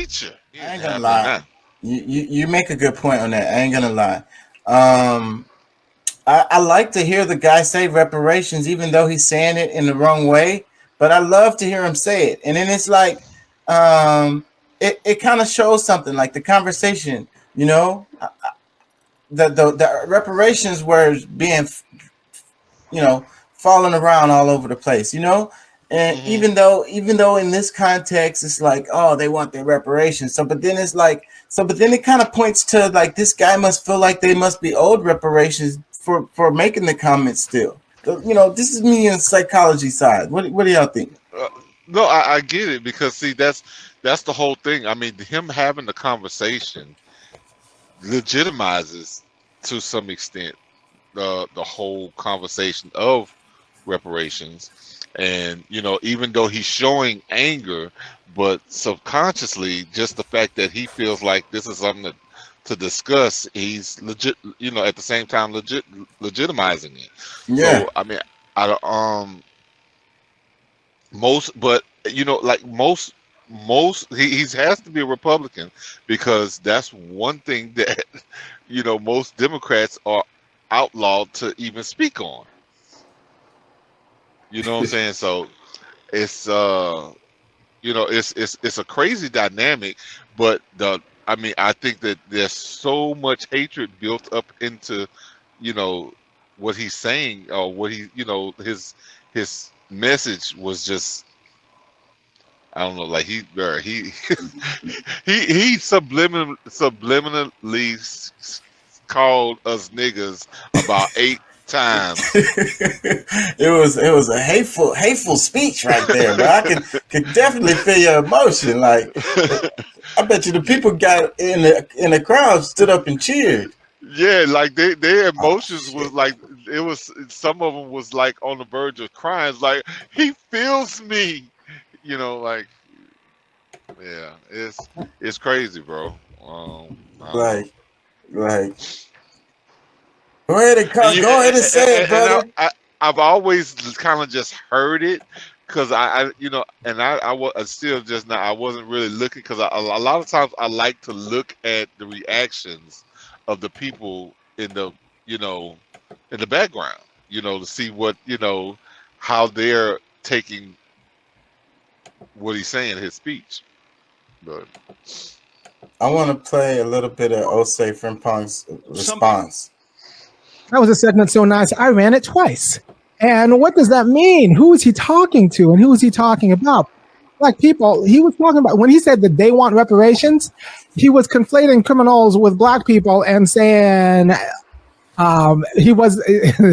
preacher. He I ain't ain't gonna having lie. that. You make a good point on that. I ain't gonna lie. Um, I like to hear the guy say reparations, even though he's saying it in the wrong way. But I love to hear him say it, and then it's like, um, it kind of shows something like the conversation. You know, the reparations were being, falling around all over the place. And Hmm. even though in this context it's like, oh, they want their reparations. So but then it's like, but then it kind of points to like this guy must feel like they must be owed reparations for making the comments still. This is me on the psychology side. What do y'all think? Uh, no, I get it because see, that's the whole thing. I mean, him having the conversation legitimizes to some extent the whole conversation of reparations. And even though he's showing anger, but subconsciously, just the fact that he feels like this is something to discuss, he's legit. At the same time, legitimizing it. Yeah. So I mean, I don't, most, but like most he has to be a Republican because that's one thing that most Democrats are outlawed to even speak on. You know what I'm saying? So it's it's a crazy dynamic, but I mean I think that there's so much hatred built up into you know what he's saying or what his message was just I don't know, like he subliminally called us niggas about 8 times. It was a hateful speech right there, but I could definitely feel your emotion. Like, I bet you the people got in the crowd stood up and cheered. Yeah, like their Oh emotions was shit! like it was. Some of them was like on the verge of crying. It's like he feels me, like yeah, it's crazy, bro. I don't know. Like, like, go ahead and Yeah, go ahead and say it, and brother. I've always kind of just heard it because and I still just not. I wasn't really looking because a lot of times I like to look at the reactions of the people you know, in the background, to see what how they're taking what he's saying in his speech. But I want to play a little bit of Osei Frimpong's response. That was a segment so nice. I ran it twice. And what does that mean? Who is he talking to and who is he talking about? Black people. He was talking about when he said that they want reparations, he was conflating criminals with black people and saying he was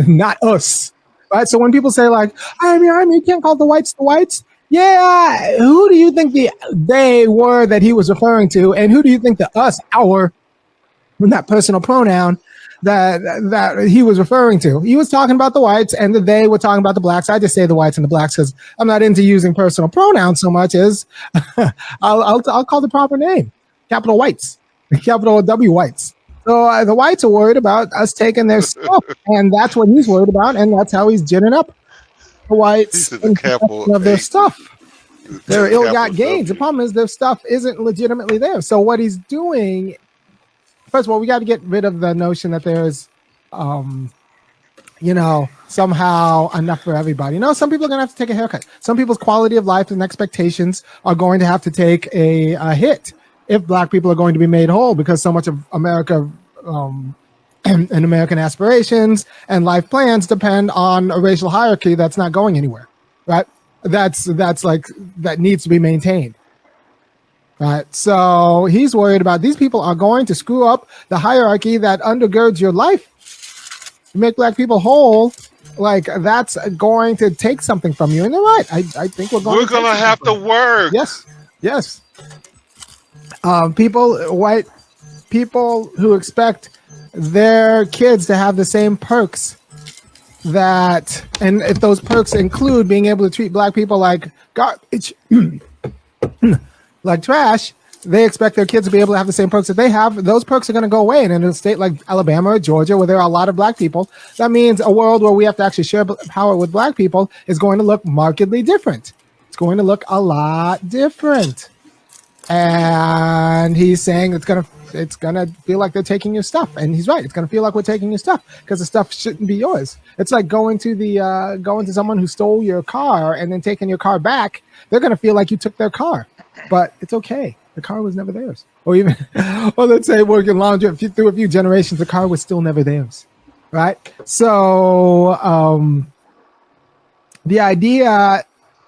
not us. Right? So when people say like, I mean, you can't call the whites the whites. Yeah, who do you think they were that he was referring to? And who do you think the us, our, that personal pronoun that he was referring to? He was talking about the whites, and they were talking about the blacks. I just say the whites and the blacks because I'm not into using personal pronouns so much as I'll call the proper name, capital whites, capital W whites. So the whites are worried about us taking their stuff, and that's what he's worried about, and that's how he's ginning up the he whites said the in capital possession of their A, stuff. Their the ill-got capital gains. The W. problem is their stuff isn't legitimately there. So what he's doing, first of all, we got to get rid of the notion that there's, somehow enough for everybody. Some people are going to have to take a haircut. Some people's quality of life and expectations are going to have to take a hit if black people are going to be made whole because so much of America and American aspirations and life plans depend on a racial hierarchy that's not going anywhere, right? That's like that needs to be maintained. Right. So he's worried about these people are going to screw up the hierarchy that undergirds your life. You make black people whole, like that's going to take something from you. And you're right. I think We're gonna have to work. Yes. White people who expect their kids to have the same perks and if those perks include being able to treat black people like garbage, like trash, they expect their kids to be able to have the same perks that they have. Those perks are going to go away. And in a state like Alabama or Georgia, where there are a lot of black people, that means a world where we have to actually share power with black people is going to look markedly different. It's going to look a lot different. and he's saying it's gonna feel like they're taking your stuff, and he's right. It's gonna feel like we're taking your stuff because the stuff shouldn't be yours. It's like going to someone who stole your car and then taking your car back. They're gonna feel like you took their car, but it's okay. The car was never theirs. Or even, or let's say working laundry through a few generations, the car was still never theirs, right? So the idea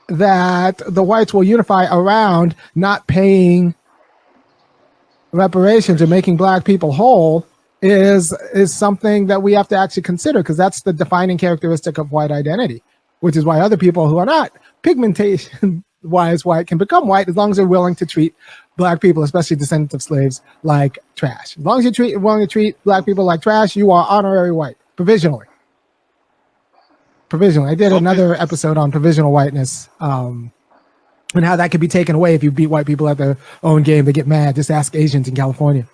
that the whites will unify around not paying reparations or making black people whole is something that we have to actually consider, because that's the defining characteristic of white identity, which is why other people who are not pigmentation wise white can become white as long as they're willing to treat black people, especially descendants of slaves, like trash. As long as you're willing to treat black people like trash, you are honorary white, provisionally. I did another episode on provisional whiteness, and how that could be taken away if you beat white people at their own game. They get mad. Just ask Asians in California.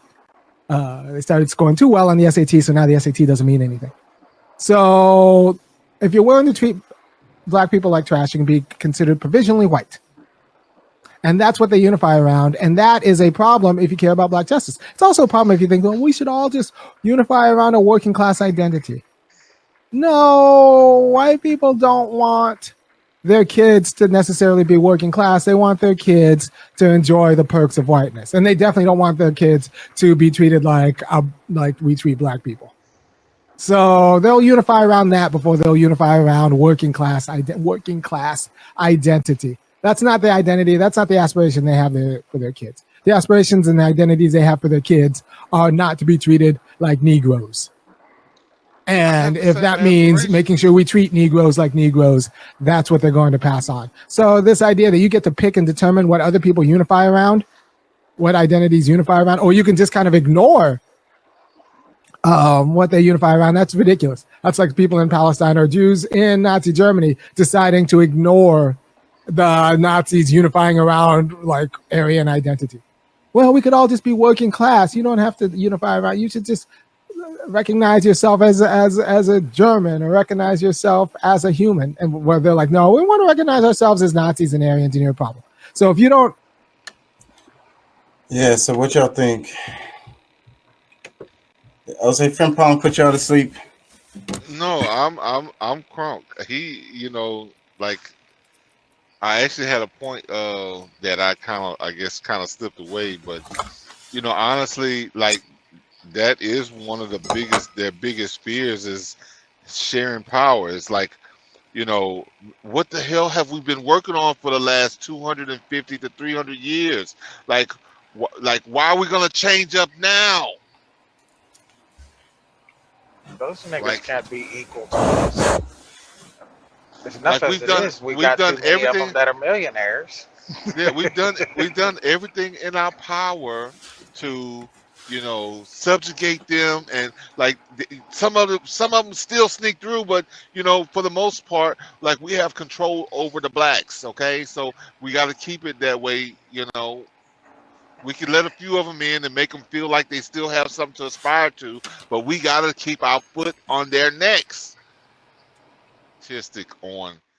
They started scoring too well on the SAT, so now the SAT doesn't mean anything. So if you're willing to treat black people like trash, you can be considered provisionally white. And that's what they unify around. And that is a problem if you care about black justice. It's also a problem if you think, well, we should all just unify around a working class identity. No, white people don't want their kids to necessarily be working class. They want their kids to enjoy the perks of whiteness. And they definitely don't want their kids to be treated like we treat black people. So they'll unify around that before they'll unify around working class identity. That's not the identity. That's not the aspiration they have for their kids. The aspirations and the identities they have for their kids are not to be treated like Negroes. And if that means making sure we treat Negroes like Negroes, that's what they're going to pass on. So this idea that you get to pick and determine what other people unify around, what identities unify around, or you can just kind of ignore what they unify around, that's ridiculous. That's like people in Palestine or Jews in Nazi Germany deciding to ignore the Nazis unifying around like Aryan identity. Well, we could all just be working class. You don't have to unify around. You should just recognize yourself as a German, or recognize yourself as a human. And where they're like, no, we want to recognize ourselves as Nazis and Aryans, and you're a problem. So if you don't, yeah. So what y'all think? I'll say Frimpong put y'all to sleep. No, I'm crunk. He, like I actually had a point that I guess kind of slipped away, but honestly, like that is one of their biggest fears is sharing power. It's like, what the hell have we been working on for the last 250 to 300 years? Like why are we gonna change up now? Those niggas Like, can't be equal to us. It's enough like as it is. We got too many everything. of them that are millionaires. Yeah, we've done everything in our power to subjugate them, and like some of them still sneak through, but for the most part, like we have control over the blacks. Okay, so we got to keep it that way. We can let a few of them in and make them feel like they still have something to aspire to, but we got to keep our foot on their necks. Tistic on